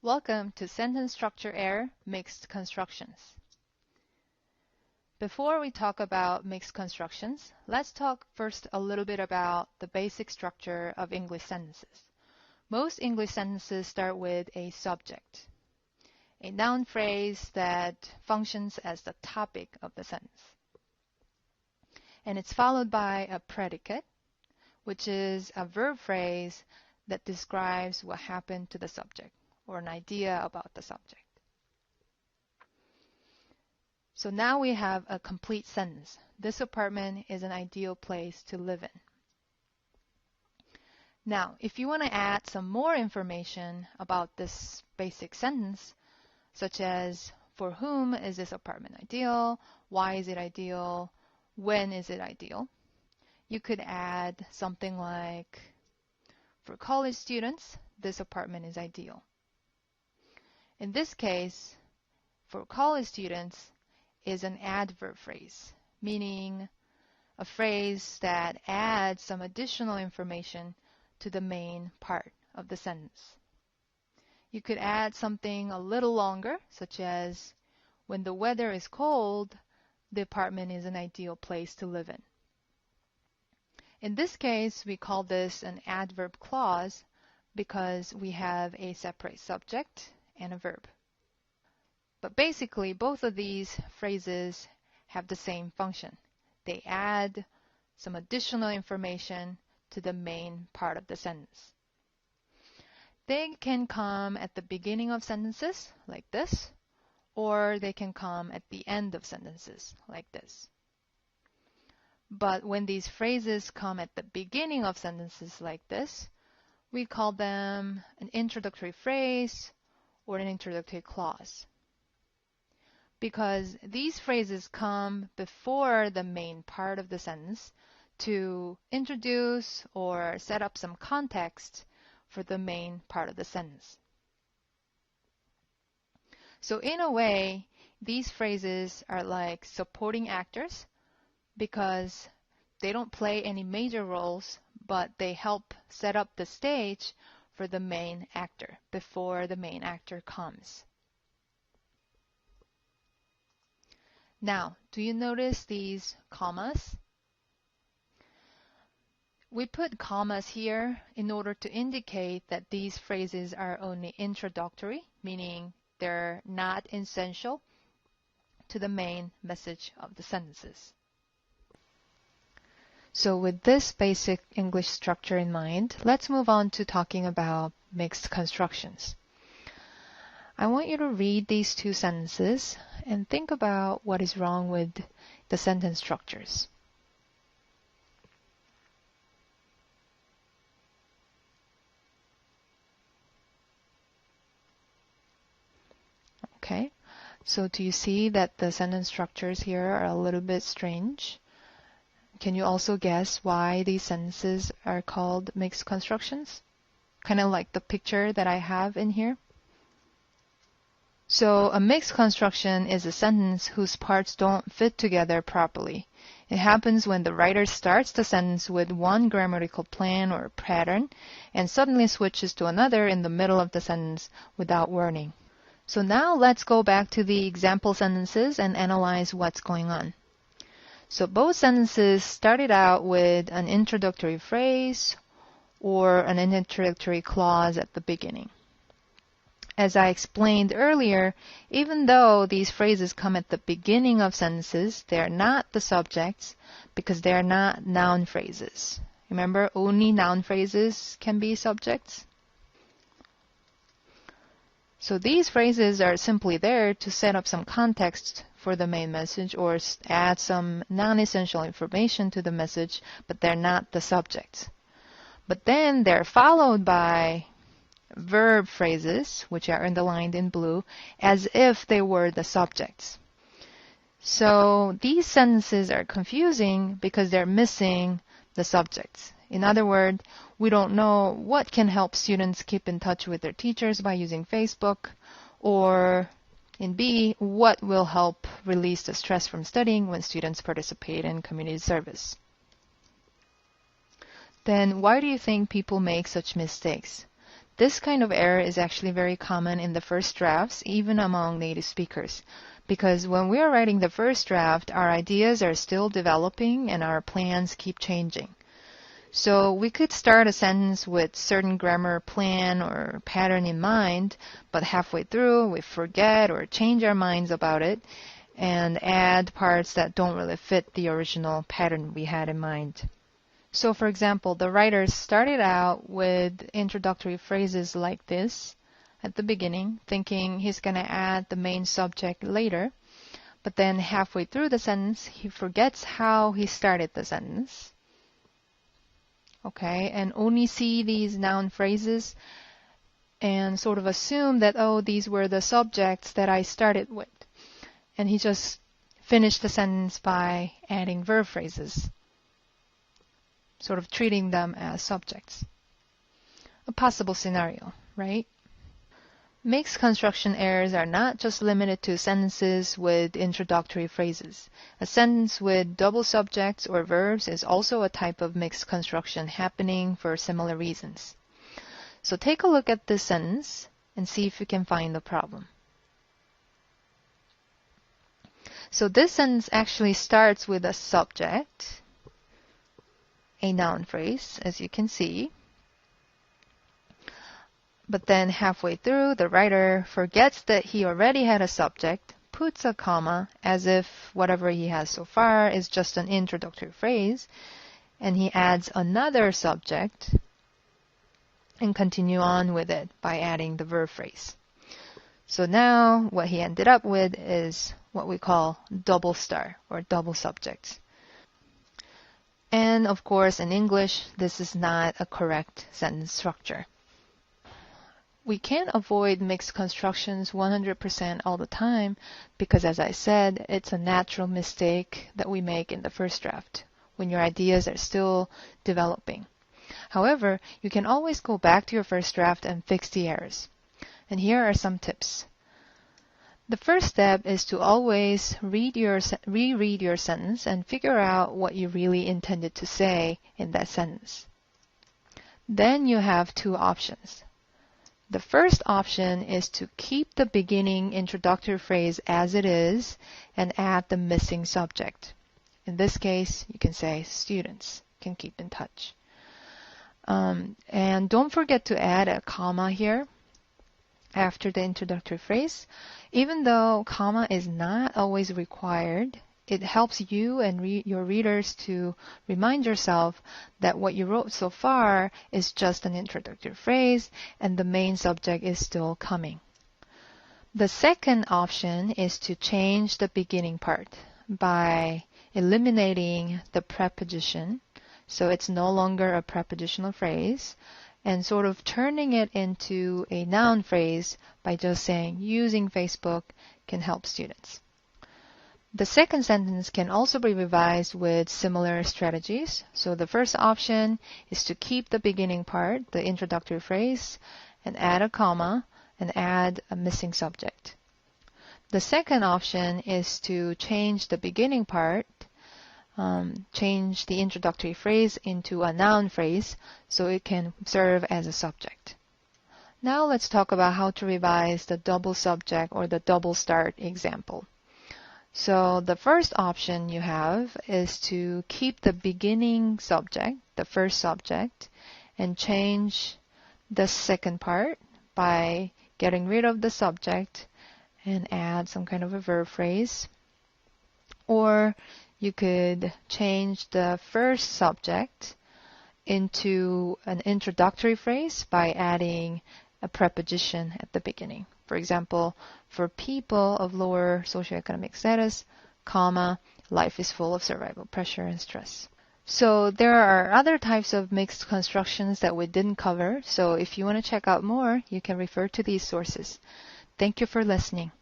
Welcome to Sentence Structure Error Mixed Constructions. Before we talk about mixed constructions, let's talk first a little bit about the basic structure of English sentences. Most English sentences start with a subject, a noun phrase that functions as the topic of the sentence. And it's followed by a predicate, which is a verb phrase that describes what happened to the subject, or an idea about the subject. So now we have a complete sentence. This apartment is an ideal place to live in. Now, if you want to add some more information about this basic sentence, such as for whom is this apartment ideal, why is it ideal, when is it ideal, you could add something like, for college students, this apartment is ideal. In this case, for college students is an adverb phrase, meaning a phrase that adds some additional information to the main part of the sentence. You could add something a little longer, such as, when the weather is cold, the apartment is an ideal place to live in. In this case, we call this an adverb clause because we have a separate subject and a verb. But basically, both of these phrases have the same function. They add some additional information to the main part of the sentence. They can come at the beginning of sentences, like this, or they can come at the end of sentences, like this. But when these phrases come at the beginning of sentences like this, we call them an introductory phrase or an introductory clause. Because these phrases come before the main part of the sentence to introduce or set up some context for the main part of the sentence. So in a way, these phrases are like supporting actors because they don't play any major roles, but they help set up the stage for the main actor before the main actor comes. Now, do you notice these commas? We put commas here in order to indicate that these phrases are only introductory, meaning they're not essential to the main message of the sentences. So with this basic English structure in mind, let's move on to talking about mixed constructions. I want you to read these two sentences and think about what is wrong with the sentence structures. Okay, so do you see that the sentence structures here are a little bit strange? Can you also guess why these sentences are called mixed constructions? Kind of like the picture that I have in here. So a mixed construction is a sentence whose parts don't fit together properly. It happens when the writer starts the sentence with one grammatical plan or pattern and suddenly switches to another in the middle of the sentence without warning. So now let's go back to the example sentences and analyze what's going on. So both sentences started out with an introductory phrase or an introductory clause at the beginning. As I explained earlier, even though these phrases come at the beginning of sentences, they are not the subjects because they are not noun phrases. Remember, only noun phrases can be subjects. So these phrases are simply there to set up some context for the main message or add some non-essential information to the message, but they're not the subjects. But then they're followed by verb phrases, which are underlined in blue, as if they were the subjects. So these sentences are confusing because they're missing the subjects. In other words, we don't know what can help students keep in touch with their teachers by using Facebook, or in B, what will help release the stress from studying when students participate in community service. Then why do you think people make such mistakes? This kind of error is actually very common in the first drafts, even among native speakers. Because when we are writing the first draft, our ideas are still developing and our plans keep changing. So we could start a sentence with certain grammar plan or pattern in mind, but halfway through we forget or change our minds about it and add parts that don't really fit the original pattern we had in mind. So for example, the writer started out with introductory phrases like this at the beginning, thinking he's going to add the main subject later, but then halfway through the sentence, he forgets how he started the sentence. Okay, and only see these noun phrases and sort of assume that, oh, these were the subjects that I started with. And he just finished the sentence by adding verb phrases, sort of treating them as subjects. A possible scenario, right? Mixed construction errors are not just limited to sentences with introductory phrases. A sentence with double subjects or verbs is also a type of mixed construction happening for similar reasons. So take a look at this sentence and see if you can find the problem. So this sentence actually starts with a subject, a noun phrase, as you can see. But then halfway through, the writer forgets that he already had a subject, puts a comma, as if whatever he has so far is just an introductory phrase, and he adds another subject and continue on with it by adding the verb phrase. So now what he ended up with is what we call double star or double subjects. And of course, in English, this is not a correct sentence structure. We can't avoid mixed constructions 100% all the time because, as I said, it's a natural mistake that we make in the first draft when your ideas are still developing. However, you can always go back to your first draft and fix the errors. And here are some tips. The first step is to always reread your sentence and figure out what you really intended to say in that sentence. Then you have two options. The first option is to keep the beginning introductory phrase as it is and add the missing subject. In this case, you can say students can keep in touch. And don't forget to add a comma here after the introductory phrase. Even though comma is not always required, it helps you and your readers to remind yourself that what you wrote so far is just an introductory phrase and the main subject is still coming. The second option is to change the beginning part by eliminating the preposition, so it's no longer a prepositional phrase, and sort of turning it into a noun phrase by just saying using Facebook can help students. The second sentence can also be revised with similar strategies. So the first option is to keep the beginning part, the introductory phrase, and add a comma and add a missing subject. The second option is to change the beginning part, change the introductory phrase into a noun phrase so it can serve as a subject. Now let's talk about how to revise the double subject or the double start example. So the first option you have is to keep the beginning subject, the first subject, and change the second part by getting rid of the subject and add some kind of a verb phrase. Or you could change the first subject into an introductory phrase by adding a preposition at the beginning. For example, for people of lower socioeconomic status, comma, life is full of survival pressure and stress. So there are other types of mixed constructions that we didn't cover. So if you want to check out more, you can refer to these sources. Thank you for listening.